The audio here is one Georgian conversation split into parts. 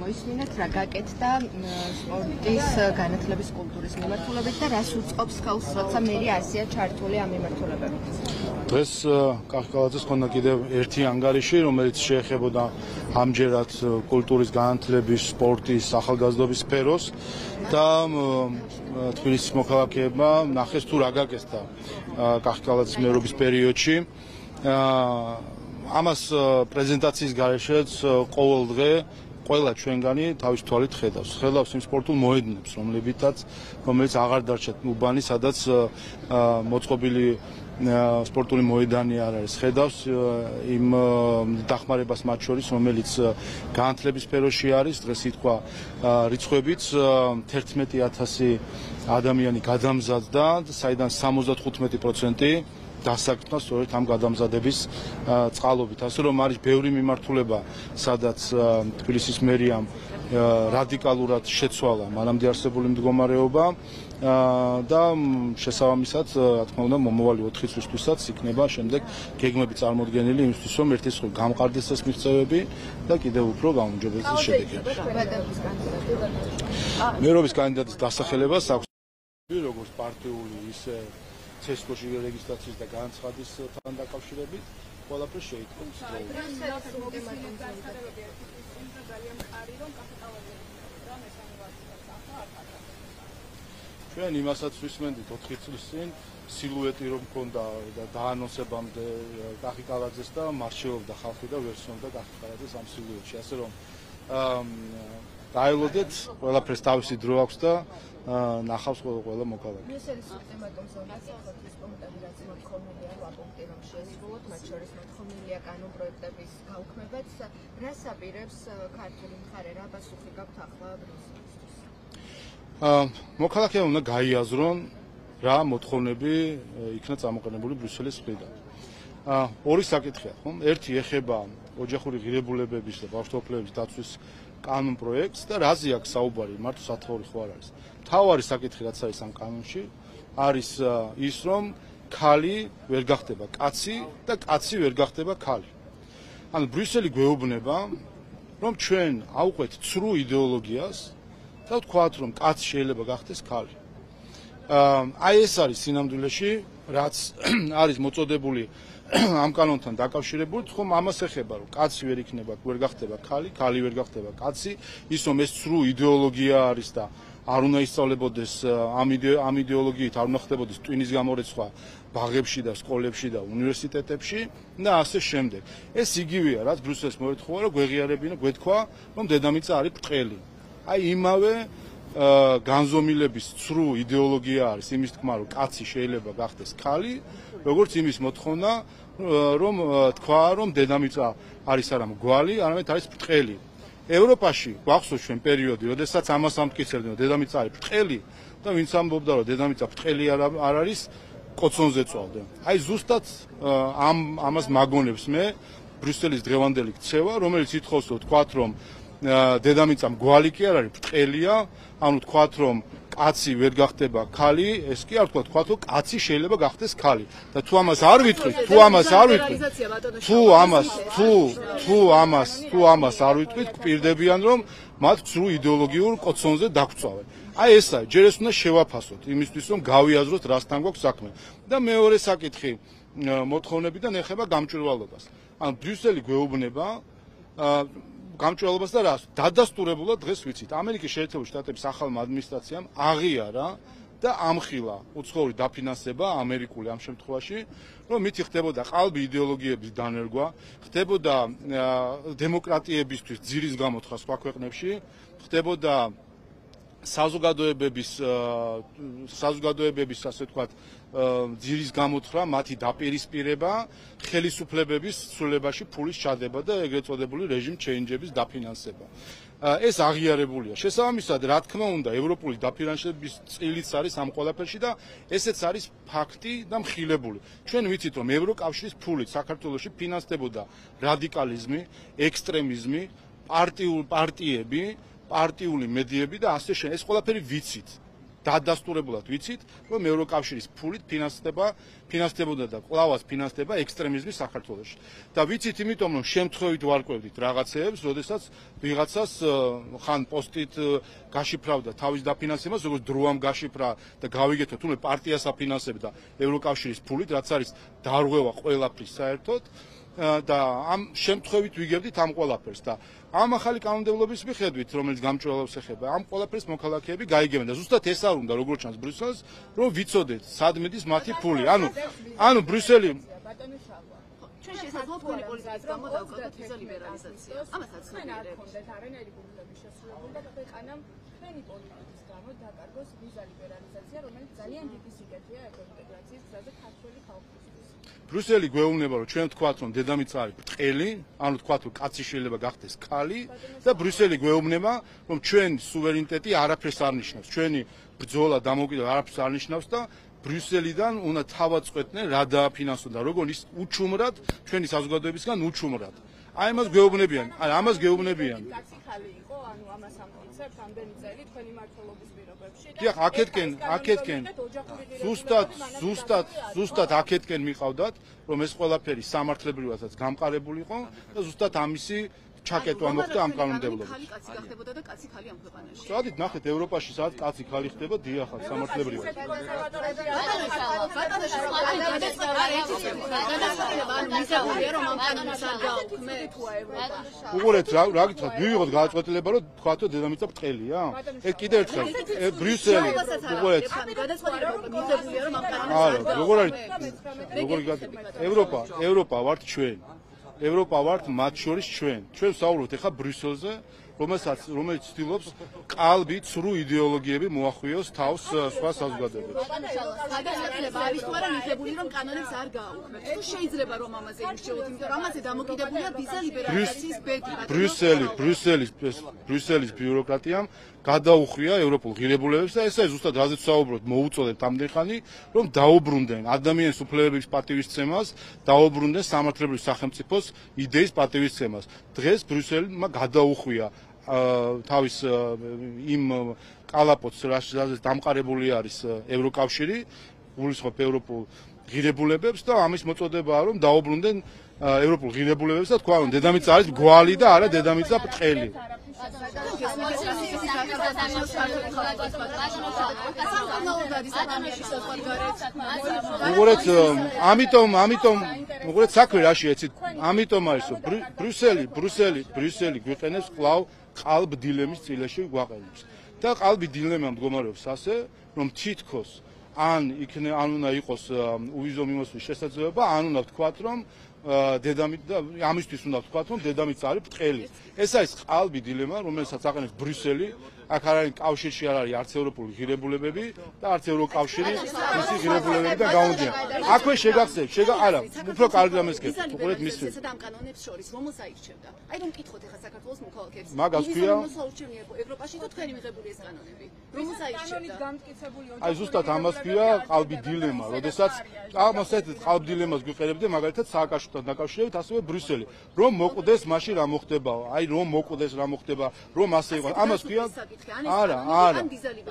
მოისმინეთ რა გაკეთდა სპორტის განათლების კულტურის მიმართულებით და რას უწყობს ხელს, როცა მერი ასია ჩართული ამ მიმართულებებით. დღეს კახკალაძეს ჰქონდა კიდევ ერთი ანგარიში, რომელიც შეეხებოდა ამჯერად კულტურის განათლების, სპორტის, ახალგაზრდობის სფეროს და თბილისის მოქალაქეებმა ნახეს თუ რა გაკეთდა კახკალაძის მერობის პერიოდში. ამას პრეზენტაციის გარეშეც ყოველ დღე ყველა ჩვენგანი თავის თვალით ხედავს იმ სპორტულ მოედნებს, რომელიც აღარ დარჩათ უბანი, სადაც მოწყობილი სპორტული მოედანი არ არის. ხედავს იმ დახმარებას მათ შორის, რომელიც განათლების სფეროში არის, დღეს ითქვა რიცხვებით 11,000 ადამიანი გადამზადდა, საიდან 75% დასაქმდა სწორედ ამ გადამზადების წყალობით. ასე რომ არის ბევრი მიმართულება, სადაც თბილისის მერიამ რადიკალურად შეცვალა მანამდე არსებული მდგომარეობა და შესაბამისად, რა თქმა უნდა, მომავალი 4 წლისთვისაც იქნება შემდეგ გეგმები წარმოდგენილი იმისთვის, რომ ერთის მხრივ გამყარდეს ეს მიღწევები და კიდევ უფრო გაუმჯობესდეს შედეგები. მერობის კანდიდატის დასახელებას აქვს როგორც პარტიული, ისე ცესკოში რეგისტრაციის და განცხადებასთან დაკავშირებით ყველაფერს შეიტყობს. ჩვენ იმასაც ვისმენდით 4 წლის წინ სილუეტი რომ მქონდა და დაანონსებამდე კახკალაძეს და მარჩეობდა ხალხი და ვერ ცნობდა კახკალაძეს ამ სილუეტში. ასე რომ დაელოდეთ, ყველაფერს თავისი დრო აქვს და ნახავს ყველა მოქალაქე. ეს არის სისტემატურ ზონაში ხოთის პუნქტები, რაც მოთხოვნილია ლაპუნქტი რომ შეესრულოთ, მათ შორის მოთხოვნილია კანონპროექტების გაუქმებაც. რას აპირებს ქართული მხარე, რა პასუხი გაქვთ ახლა ბრიუსელისთვის? მოქალაქეებმა უნდა გაიაზრონ რა მოთხოვნები იქნა წამოყენებული ბრიუსელის მხრიდან. ორი საკითხია, ხო? ერთი ეხება ოჯახური ღირებულებების და ბავშვთაოფლების დაცვის კანონ პროექტს და რაზე აქვს საუბარი, მარტო სათაური ხო არ არის. მთავარი საკითხი რაც არის ამ კანონში, არის ის, რომ ქალი ვერ გახდება კაცი და კაცი ვერ გახდება ქალი. ანუ ბრიუსელი გვეუბნება, რომ ჩვენ ავყვეთ ცრუ იდეოლოგიას და ვთქვათ, რომ კაცი შეიძლება გახდეს ქალი. აი ეს არის სინამდვილეში, რაც არის მოწოდებული ამ კანონთან დაკავშირებული, ხომ ამას ეხება, რომ კაცი ვერ გახდება ქალი, ქალი ვერ გახდება კაცი, ის რომ ეს ცრუ იდეოლოგია არის და არ უნდა ისწავლებოდეს ამ იდეოლოგიით, არ უნდა ხდებოდეს ტვინის გამორეცხვა ბაღებში და სკოლებში და უნივერსიტეტებში და ასე შემდეგ. ეს იგივეა, რაც ბრიუსელს მოეთხოვა, რომ გვეღიარებინა, გვეთქვა, რომ დედამიწა არის ბრტყელი. აი იმავე განზომილების ცრუ იდეოლოგია არის იმის თქმა, რომ კაცი შეიძლება გახდეს ქალი, როგორც იმის მოთხოვნა, რომ თქვა, რომ დედამიწა არის არა მგვალი, არამედ არის ბრტყელი. ევროპაში გვახსოვს ჩვენ პერიოდი, როდესაც ამას ამტკიცებდნენ, რომ დედამიწა არის ბრტყელი და ვინც ამბობდა, რომ დედამიწა ბრტყელი არ არის, კოცონზე წვალდა. აი ზუსტად ამას მაგონებს მე ბრიუსელის დღევანდელი ქცევა, რომელიც ითხოვს, რომ თქვათ, რომ დედამიწა მგვალი კი არ არის, ბრტყელია, ანუ თქვათ, რომ კაცი ვერ გახდება ქალი, ეს კი არ თქვათ, რომ კაცი შეიძლება გახდეს ქალი. და თუ ამას არ ვიტყვით, თუ ამას არ ვიტყვით, გვპირდებიან, რომ მათ ცრუ იდეოლოგიურ კოცონზე დაგვწვავენ. აი ესაა, ჯერ ეს უნდა შევაფასოთ, იმისთვის, რომ გავიაზროთ, რასთან გვაქვს საქმე. და მეორე საკითხი მოთხოვნებიდან ეხება გამჭვირვალობას. ანუ ბრიუსელი გვეუბნება გამჭვირვალობას და რას? დადასტურებულად დღეს ვიცით. ამერიკის შეერთებული შტატების ახალმა ადმინისტრაციამ აღიარა და ამხილა უცხოური დაფინანსება ამერიკული ამ შემთხვევაში, რომ მითი ხდებოდა ყალბი იდეოლოგიების დანერგვა, ხდებოდა დემოკრატიებისთვის ძირის გამოთხრა სხვა ქვეყნებში, ხდებოდა საზოგადოებების ასე ვთქვათ ძირის გამოთხრა, მათი დაპირისპირება, ხელისუფლებების ცვლილებაში ფულის ჩადება და ეგრეთ წოდებული რეჟიმ ჩეინჯების დაფინანსება. ეს აღიარებულია. შესაბამისად, რა თქმა უნდა, ევროპული დაფინანსების წილიც არის ამ ყველაფერში და ესეც არის ფაქტი და მხილებული. ჩვენ ვიცით, რომ ევროკავშირის ფულით საქართველოში ფინანსდებოდა რადიკალიზმი, ექსტრემიზმი, პარტიული მედიები და ასე შემდეგ. ეს ყველაფერი ვიცით. დადასტურებულად ვიცით, რომ ევროკავშირის ფულით ფინანსდებოდა და კვლავაც ფინანსდება ექსტრემიზმი საქართველოში. და ვიცით იმიტომ, რომ შემთხვევით ვარკვევდით რაღაცეებს, როდესაც ვიღაცას ხან პოსტით გაშიფრავდა თავის დაფინანსებას, როგორც დროამ გაშიფრა და გავიგეთო, თუნდაც პარტიას აფინანსებდა ევროკავშირის ფულით, რაც არის დარღვევა ყველაფრის საერთოდ. და ამ შემთხვევით ვიგებდით ამ ყველაფერს და ამ ახალი კანონმდებლობის მიხედვით, რომელიც გამჭვირვალეობს ეხება, ამ ყველაფერს მოქალაქეები გაიგებენ და ზუსტად ეს არ უნდა, როგორც ჩანს ბრიუსელს, რომ ვიცოდეთ, სად მიდის მათი ფული. ანუ ბრიუსელი ჩვენ შესაძლოა თქვენი პოლიტიკის გამო დავუკვირდეთ ვიზა ლიბერალიზაცია. ამასაც ვერაფერს. არანაირი გულდები შესრულებული და ქვეყანამ თქვენი პოლიტიკის გამო დაკარგოს ვიზა ლიბერალიზაცია, რომელიც ძალიან დიდი სიკეთეა ევროინტეგრაციის გზაზე ქართველი ხალხისთვის. ბრიუსელი გვეუბნება, რომ ჩვენ ვთქვათ, რომ დედამიწა არის ბრტყელი, ანუ ვთქვათ, რომ კაცი შეიძლება გახდეს ქალი და ბრიუსელი გვეუბნება, რომ ჩვენ სუვერენიტეტი არაფერს არ ნიშნავს. ჩვენი ბრძოლა დამოუკიდებლობა არაფერს არ ნიშნავს და ბრიუსელიდან უნდა თავად წყვეტდნენ რა დააფინანსონ და როგორ ის უჩუმრად ჩვენი საზოგადოებისგან უჩუმრად. აი ამას გვეუბნებიან, ამას გვეუბნებიან. კაცი ხალი იყო, ანუ ამას ამტკიცებთ ამდენი წელი თქვენი მმართველობის პირობებში. დიახ, აქეთკენ ზუსტად აქეთკენ მიყავდათ, რომ ეს ყველაფერი სამართლებრივადაც გამყარებულიყო და ზუსტად ამისი ჩაკეტვა მოხდა ამ კანონმდებლობით. ხალი კაცი გახდებოდა და კაცი ხალი ამ ქვეყანაში. წადით ნახეთ ევროპაში სადაც კაცი ხალი ხდება დიახაც სამართლებრივად. უყურეთ რა გითხრათ, მივიღოთ გადაწყვეტილება რომ თქვათ რომ დედამიწა ბრტყელია? კიდევ ერთხელ ბრიუსელი უყურეთ. არა, როგორ არის? ევროპა ვართ ჩვენ. ევროპა ვართ მათ შორის ჩვენ. ჩვენ ვსაუბრობთ ეხლა ბრიუსელზე, რომელიც ცდილობს ყალბი ცრუ იდეოლოგიები მოახვიოს თავს სხვა საზოგადოებებს. გადაწყვეტილება არის თუ არა მიღებული, რომ კანონებს არ გააუქმებთ. თუ შეიძლება რომ ამაზე იმუშაოთ, იმიტომ რომ ამაზე დამოკიდებულია ვიზა ლიბერალიზაციის ბედი. ბრიუსელის ბიუროკრატიამ გადაუხვია ევროპულ ღირებულებებს და ესაა ზუსტად რაზეც ვსაუბრობთ, მოუწოდეთ ამდენ ხანი, რომ დაუბრუნდნენ ადამიანის უფლებების პატივისცემას, დაუბრუნდნენ სამართლებრივ სახელმწიფოს იდეის პატივისცემას. დღეს ბრიუსელმა გადაუხვია თავის იმ კალაპოტს, რაზეც დამყარებული არის ევროკავშირი, გულისხმობ ევროპულ ღირებულებებს და ამის მოწოდებაა, რომ დაუბრუნდნენ ევროპულ ღირებულებებს და თქვა, რომ დედამიწა არის გვალი და არა დედამიწა ბრტყელი. უყურეთ, ამიტომ უყურეთ საქმე რაში ეცით, ამიტომ არის რომ ბრიუსელი გვიყენებს კვლავ ყალბ დილემის წილეში გვაყენებს. და ყალბი დილემა მდგომარეობს ასე, რომ თითქოს ან უნდა იყოს უვიზო მიმოსვლის შესაძლებლობა, ან უნდა ვთქვათ, რომ ამისთვის უნდა ვთქვათ, რომ დედამიწა არის ბრტყელი. ეს არის ყალბი დილემა, რომელსაც აყენებს ბრიუსელი. აქ არ არის კავშირში არ არის არც ევროპული ღირებულებები და არც ევროკავშირი მისი ღირებულებებიდან გამომდინარე. აქვე შეგახსენებ, არა, უფრო კარგი რამეს გეტყვით, უყურეთ მის ეს ამ კანონებს შორის რომელს აირჩევდა? აი რომ მკითხოთ ახლა საქართველოს მოქალაქეებს. მაგას ქვია ევროპაში თუ თქვენი მიღებული ეს კანონები. რომელს აირჩევდა? აი ზუსტად ამას ქვია ყალბი დილემა, როდესაც ამასეთ ყალბ დილემას გვიყენებდი მაგალითად სააკაშვილთან დაკავშირებით ასევე ბრიუსელი. რომ მოკვდეს მაშინ რა მოხდება? აი რომ მოკვდეს რა მოხდება? რომ ასე იყო. ამას ქვია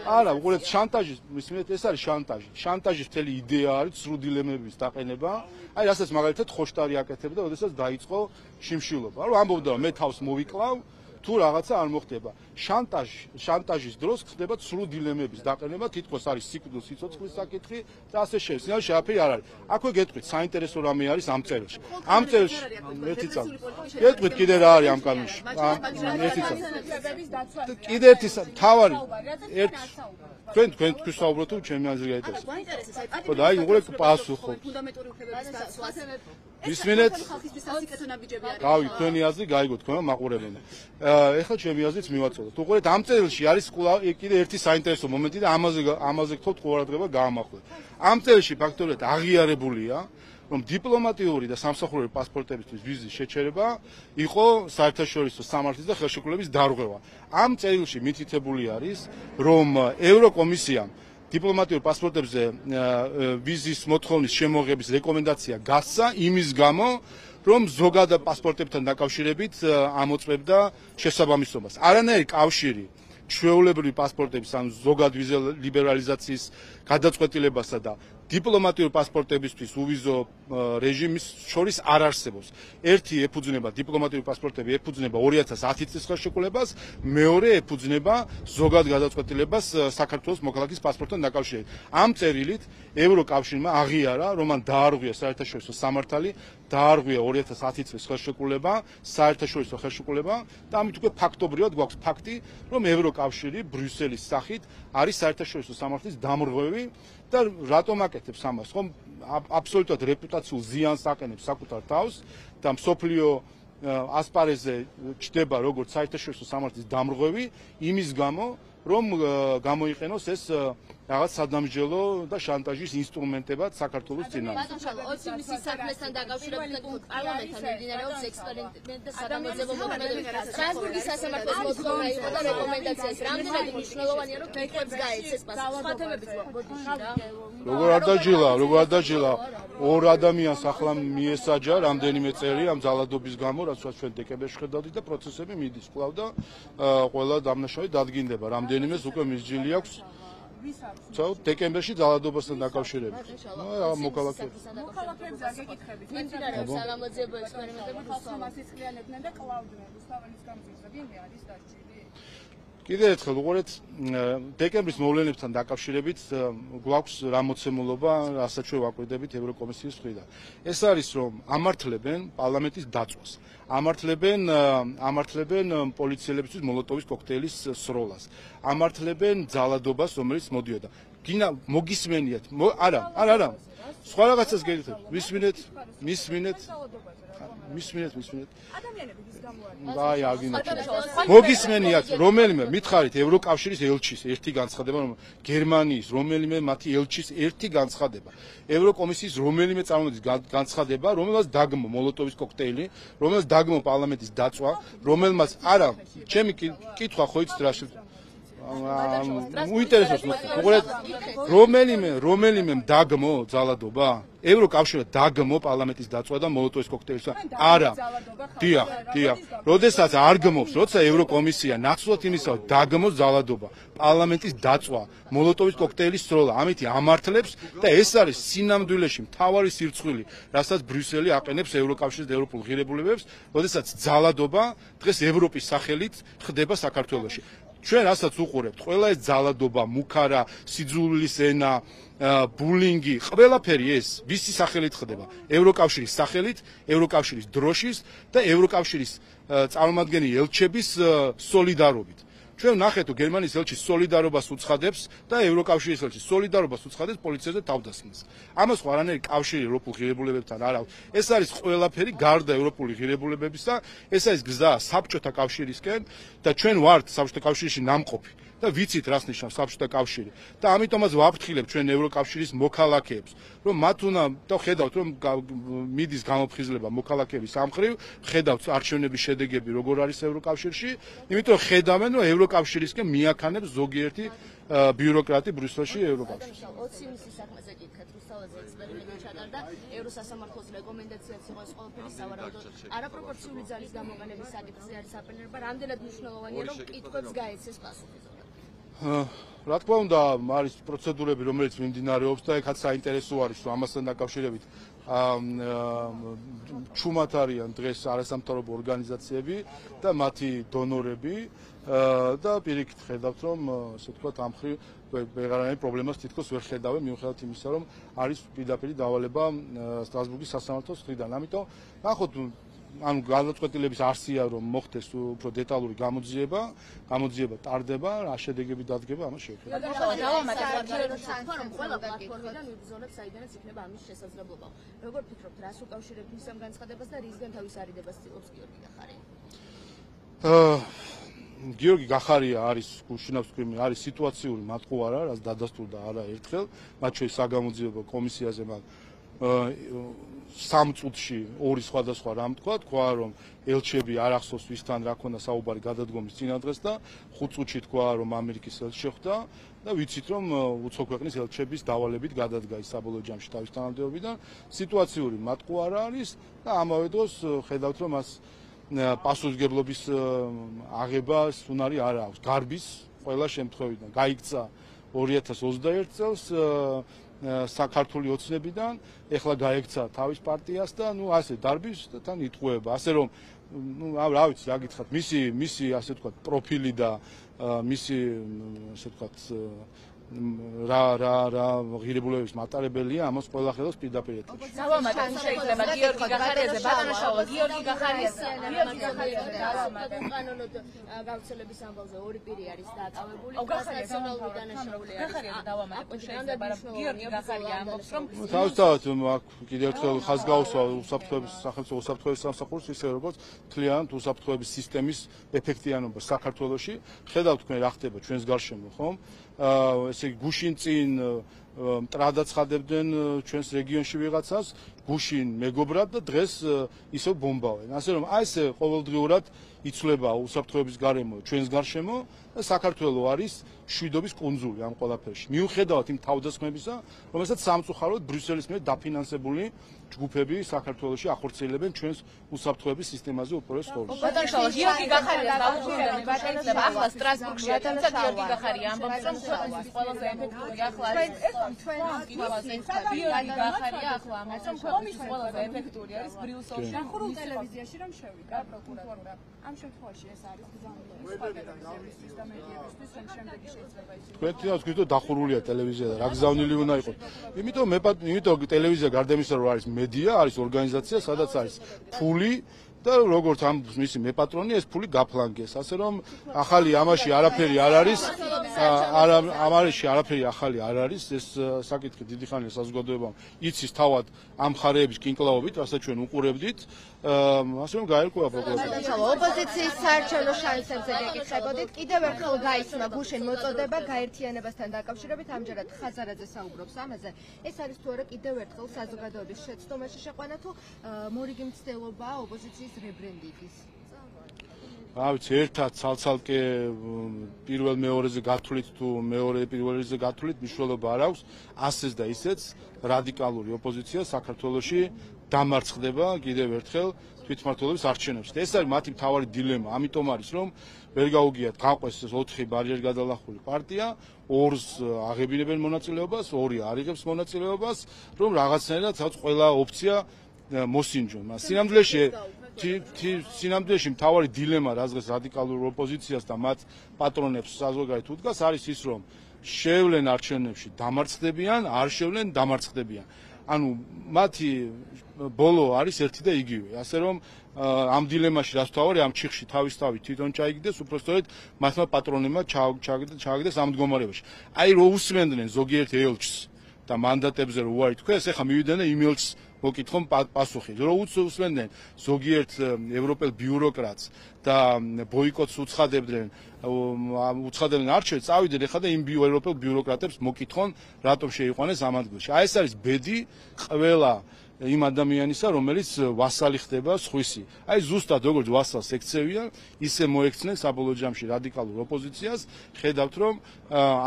არა, უყურეთ შანტაჟის, მისმენთ ეს არის შანტაჟი. შანტაჟის მთელი იდეა არის ცრუ დილემების დაყენება. აი რასაც მაგალითად ხოშტარი აკეთებდა, როდესაც დაიწყო შიმშილობა. რომ ამბობდა მე თავს მოვიკლავ, თუ რაღაცა არ მოხდება. შანტაჟის დროს ხდება ცრუ დილემების დაყენება, თითქოს არის სიკვდილის სიცოცხლის საკითხი და ასე შემდეგ. სინამდვილეში არაფერი არ არის. აქვე გეტყვით, საინტერესო რამე არის ამ წერილში. ამ წერილში ერთი წამი. გეტყვით კიდე რა არის ამ კანონში. ერთი წამი. კიდე ერთი თავარი თქვენ ვსაუბრობთ თუ ჩემი აზრი გაინტერესებს. ხო და აი უყურეთ პასუხო. ფუნდამენტური უფლებების დაცვას. ვისმენთ გავი თქვენი აზრი გაიგო თქვენ მაყურებელნი. ეხლა ჩემი აზრიც მივაწოდოთ. უყურეთ ამ წერილში არის კიდე ერთი საინტერესო მომენტი და ამაზე გთხოვთ ყურადღება გაამახვილეთ. ამ წერილში ფაქტობრივად აღიარებულია, რომ დიპლომატიური და სამსახურული პასპორტებისთვის ვიზის შეჩერება იყო საერთაშორისო სამართლის და ხელშეკრულების დარღვევა. ამ წერილში მითითებული არის, რომ ევროკომისიამ დიპლომატიურ პასპორტებზე ვიზის მოთხოვნის შემოღების რეკომენდაცია გასცა იმის გამო, რომ ზოგადად პასპორტებთან დაკავშირებით ამოწმებდა შესაბამისობას. არანაირი კავშირი ჩვეულებრივი პასპორტების ან ზოგად ვიზა ლიბერალიზაციის გადაწყვეტილებასა და დიპლომატიური პასპორტებისთვის უვიზო რეჟიმის შორის არ არსებობს. ერთი ეფუძნება დიპლომატიური პასპორტები ეფუძნება 2010 წლის ხელშეკრულებას, მეორე ეფუძნება ზოგად გადაწყვეტილებას საქართველოს მოქალაქის პასპორტთან დაკავშირებით. ამ წერილით ევროკავშირმა აღიარა, რომ მან დაარღვია საერთაშორისო სამართალი, დაარღვია 2010 წლის ხელშეკრულება, საერთაშორისო ხელშეკრულება და ამით უკვე ფაქტობრივად გვაქვს ფაქტი, რომ ევროკავშირი ბრიუსელის სახით არის საერთაშორისო სამართლის დამრღვევი და რატომ აკეთებს ამას, ხომ აბსოლუტურად რეპუტაციულ ზიანს აყენებს საკუთარ თავს და მსოფლიო ასპარეზზე ჩდება როგორც საერთაშორისო სამართლის დამრღვევი იმის გამო, რომ გამოიყენოს ეს რაღაც სადამსჯელო და შანტაჟის ინსტრუმენტებად საქართველოს წინააღმდეგ. ბატონო, მისის საქმესთან დაკავშირებით პარლამენტთან მიმდინარეობს ექსპერიმენტი და სადამოძებო მოქმედება. სტრასბურგის სასამართლოს მოთხოვნა იყო და რეკომენდაციას რამდენად მნიშვნელოვანია, რომ კითხვებს გაეცეს პასუხი. სხვა თემებიც გვაქვს რა. როგორ არ დაჯილა ორ ადამიანს ახლა მიესაჯა რამდენიმე წელი ამ ძალადობის გამო, რასაც ჩვენ დეკემბერში ხედავდით და პროცესები მიდის კვლავ და ყველა დამნაშავე დადგინდება. რამდენიმეს უკვე მისჯილი აქვს დეკემბერში ძალადობასთან დაკავშირებით. მოქალაქეებს არ გეკითხებით. მიმდინარეობს საგამოძიებო ექსპერიმენტები ხალხს მასისხლიანებდნენ და კლავდნენ რუსთაველის გამზირზე. ვინმე არის დასჯილი? კიდევ ერთხელ უყურეთ, დეკემბრის მოვლენებთან დაკავშირებით გვაქვს რამოცემულობა, რასაც ჩვენ ვაკვირდებით ევროკომისიის მხრიდან. ეს არის, რომ ამართლებენ პარლამენტის დაწვას. ამართლებენ პოლიციელებისთვის მოლოტოვის კოქტეილის სროლას. ამართლებენ ძალადობას, რომელიც მოდიოდა. გინა მოგისმენიათ? არა. სხვა რაღაცას გეკითხეთ. მისმინეთ. ადამიანები ის გამო არის. აი, აგინოთ. მოგისმენიათ, რომელიმე მითხარით ევროკავშირის ელჩის ერთი განცხადება, რომ გერმანიის რომელიმე მათი ელჩის ერთი განცხადება. ევროკომისიის რომელიმე წარმომადგენლის განცხადება, რომელსაც დაგმო მოლოტოვის კოქტეილი, რომელსაც დაგმო პარლამენტის დაწვა, რომელმაც არა, ჩემი კითხვა ხო იცით რა უინტერესებს უყურეთ რომელიმე დაგმო ძალადობა ევროკავშირმა დაგმო პარლამენტის დაწვა და მოლოტოვის კოქტეილის არა დიახ როდესაც არ გმობს როცა ევროკომისია ნაცვლად იმისა დაგმოს ძალადობა პარლამენტის დაწვა მოლოტოვის კოქტეილის სროლა ამითი ამართლებს და ეს არის სინამდვილეში მთავარი სირცხვილი რასაც ბრიუსელი აყენებს ევროკავშირის ევროპულ ღირებულებებს როდესაც ძალადობა დღეს ევროპის სახელით ხდება საქართველოში ჩვენ რასაც უყურებთ, ყველა ეს ძალადობა, მუქარა, სიძულვილის ენა, ბულინგი, ყველაფერი ეს ვისი სახელით ხდება? ევროკავშირის სახელით, ევროკავშირის დროშის და ევროკავშირის წარმომადგენელი ელჩების სოლიდარობით. ჩვენ ნახეთ, რომ გერმანიის ელჩი სოლიდარობას უცხადებს და ევროკავშირის ელჩი სოლიდარობას უცხადებს პოლიციაზე თავდასხმას. ამას ხო არანაირი კავშირი ევროპულ ღირებულებებთან არ აქვს. ეს არის ყველაფერი გარდა ევროპული ღირებულებებისა, ეს არის გზა საბჭოთა კავშირისკენ და ჩვენ ვართ საბჭოთა კავშირში ნამყოფი. და ვიცით რას ნიშნავს საბჭოთა კავშირი და ამიტომაც ვაფრთხილებთ ჩვენ ევროკავშირის მოქალაქეებს რომ მათ უნდა და ხედავთ რომ მიდის გამოფხიზლება მოქალაქეების ამხრივ ხედავთ არჩევნების შედეგები როგორ არის ევროკავშირში იმიტომ ხედავენ რომ ევროკავშირისკენ მიაქანებს ზოგიერთი ბიუროკრატი ბრიუსელში ევროკავშირს 20 მისის საქმეზე გითხეთ რუსთაველზე ექსპერიმენტი ჩატარდა ევროსასამართლოს რეკომენდაციაც იყო ეს ყველაფერი სავარაუდოდ არაპროპორციული ძალის გამოყენების საკითხზე არის აპელირება რამდენად მნიშვნელოვანია რომ კითხვებს გაეცეს პასუხი რა თქმა უნდა არის პროცედურები რომელიც მიმდინარეობს და ეხაც საინტერესო არის რომ ამასთან დაკავშირებით ჩუმად არიან დღეს არასამთავრობო ორგანიზაციები და მათი დონორები და პირიქით ხედავთ რომ ასე ვთქვათ ამ ხრივ ვეღარანაირი პრობლემას თითქოს ვერ ხედავენ მიუხედავად იმისა რომ არის პირდაპირ დავალება სტრასბურგის სასამართლოს მხრიდან ამიტომ ნახოთ ანუ გადაწყვეტილების არსია რომ მოხდეს უფრო დეტალური გამოძიება ტარდება რა შედეგები დადგება ამას შევხედავთ. ყველა პლატფორმიდან ვიბრძოლებს საიდანაც იქნება ამის შესაძლებლობა. როგორ ფიქრობთ რას უკავშირებთ მის ამ განცხადებას და რისგან თავის არიდებას ცდილობს გიორგი გახარია? გიორგი გახარია არის გუშინავს თქვი არის სიტუაციური მატყუარა რაც დადასტურდა არა ერთხელ მათ შორის საგამოძიებო კომისიაზე მაგ 3 წუთში ორი სხვადასხვა რამ თქვა რომ ელჩები არ ახსოვს ვისთან რა ქონდა საუბარი გადადგომის წინადღეს და 5 წუთში თქვა რომ ამერიკის ელჩი შეხვდა და ვიცით რომ უცხო ქვეყნის ელჩების დავალებით გადადგა ის საბოლოო ჯამში თავის თანამდებობიდან სიტუაციური მატყუარა არის და ამავე დროს ხედავთ რომ მას პასუხისმგებლობის აღებას უნარი არ აქვს გარბის ყველა შემთხვევიდან. გაიქცა 2021 წელს საქართველოს ოცნებიდან, ეხლა გაიქცა თავის პარტიას და ასე დარბისთან იტყუება. ასე რომ რა ვიცი, რა გითხრათ, მისი ასე ვთქვათ, პროფილი და მისი ასე ვთქვათ რა ღირებულებების მატარებელია, ამას ყველა ხედავს პირდაპირ ეთერში. დავამატებ შეიძლება გიორგი გახარიაზე, ბატონიშავა, გიორგი გახარიაზე. კანონოდ გავრცელების ამბავზე ორი პირი არის დაკავებული. ნაციონალური დანაშაულია. გახარიაზე დავამატებ შეიძლება, მაგრამ გიორგი გახარია ამბობს, რომ თავისთავად აქ კიდევ ერთხელ ხაზგაუსვა უსაფრთხოების სახელმწიფო უსაფრთხოების სამსახურს, ისე როგორც მთლიანად უსაფრთხოების სისტემის ეფექტიანობა საქართველოში. ხედავთ თქვენ რა ხდება ჩვენს გარშემო, ხომ? ესე იგი გუშინ წინ მტრადაც ხადებდნენ ჩვენს რეგიონში ვიღაცას, გუშინ მეგობრად და დღეს ისევ ბომბავენ. ასე რომ აი ესე ყოველდღიურად იცვლება უსაფრთხოების გარემო ჩვენს გარშემო და საქართველოს არის შვიდობის კუნძული ამ ყველაფერში. მიუხედავად იმ თავდასხმებისა, რომელსაც სამწუხაროდ ბრიუსელის მიერ დაფინანსებული ჯგუფები საქართველოში ახორციელებენ ჩვენს უსაფრთხოების სისტემაზე უპირველეს ყოვლისა. ბატონიშავა, გიორგი გახარია დავუშვებთ, შეიძლება ახლა სტრასბურგშია, თუმცა გიორგი გახარია ამბობს, რომ ქვეყნის ყველაზე ეფექტური ახლა არის გიორგი გახარია ახლა ამბობს, რომ ქვეყნის ყველაზე ეფექტური არის ბრიუსელში. დახურულ ტელევიზიაში რომ შევიდა პროკურორობა. ამ შემთხვევაში ეს არის გზავნილი და მედიებისთვის, რომ შემდეგი შეიძლება ის თქვენ თვითონ დახურულია ტელევიზია და რა გზავნილი უნდა იყოს. იმიტომ ტელევიზია გარდა იმისა, რომ არის მედია, არის ორგანიზაცია, სადაც არის ფული და როგორც ამ მისი მეპატრონი ეს ფული გაფლანგეს. ასე რომ ახალი ამაში არაფერი არ არის. ამაში არაფერი ახალი არ არის. ეს საკითხი დიდი ხანია საზოგადოებამ იცის თავად ამ ხარეების კინკლაობით, რასაც ჩვენ უყურებდით. ასე რომ გაერკვა პროკურორობა. ოპოზიციის საარჩევნო შანსებზე გეკითხებოდით, კიდევ ერთხელ გაიცნო გუშინ მოწოდება გაერთიანებასთან დაკავშირებით, ამჯერად ხაზარაძე საუბრობს ამაზე. ეს არის თუ არა კიდევ ერთხელ საზოგადოების შეცდომაში შეყვანა თუ მორიგი მცდელობაა ოპოზიციის რებრენდინგის? რა ვიცი, ერთად ცალ-ცალკე პირველ მეორეზე გათვლით თუ მეორე პირველზე გათვლით მნიშვნელობა არ აქვს. ასეც და ისეც რადიკალური ოპოზიცია საქართველოში დამარცხდება კიდევ ერთხელ თვითმმართველობის არჩევნებში. ეს არის მათი მთავარი დილემა. ამიტომ არის რომ ვერ გაუგიათ გაყვეს ეს 4 ბარიერგადალახული პარტია, 2-ს აღებინებენ მონაწილეობას, 2 არ იღებს მონაწილეობას, რომ რაღაცნაირად რაც ყველა ოფცია მოსინჯონ. სინამდვილეში მთავარი დილემა რაზღეს რადიკალურ ოპოზიციას და მათ პატრონებს საზოგადოებრივ უდგას არის ის, რომ შევლენ არჩევნებში დამარცხდებიან, არ შევლენ დამარცხდებიან. ანუ მათი ბოლო არის ერთი და იგივე. ასე რომ ამ დილემაში რაც თავარი ამ ჩიხში თავისთავად თვითონ ჩაიგდეს, უბრალოდ მათმა პატრონებმა ჩააგდეს ამ მდგომარეობაში. აი რო უსმენდნენ ზოგიერთ ელჩს და მანდატებზე რო უარი თქვეს, ეხლა მივიდნენ და იმ ელჩს მოკითხონ პასუხი. რო უსმენდნენ ზოგიერთ ევროპელ ბიუროკრატს და ბოიკოტს უცხადებდნენ არჩევნებს, წავიდნენ ეხლა და იმ ევროპელ ბიუროკრატებს მოკითხონ, რატომ შეიყვანეს ამ ადგილში. აი ეს არის ბედი ყველა იმ ადამიანისა, რომელიც ვასალი ხდება სხვისი. აი ზუსტად როგორც ვასალს ექცევიან, ისე მოექცნენ საბოლოო ჯამში რადიკალურ ოპოზიციას, ხედავთ რომ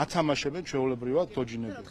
ათამაშებენ ჩვეულებრივად თოჯინები.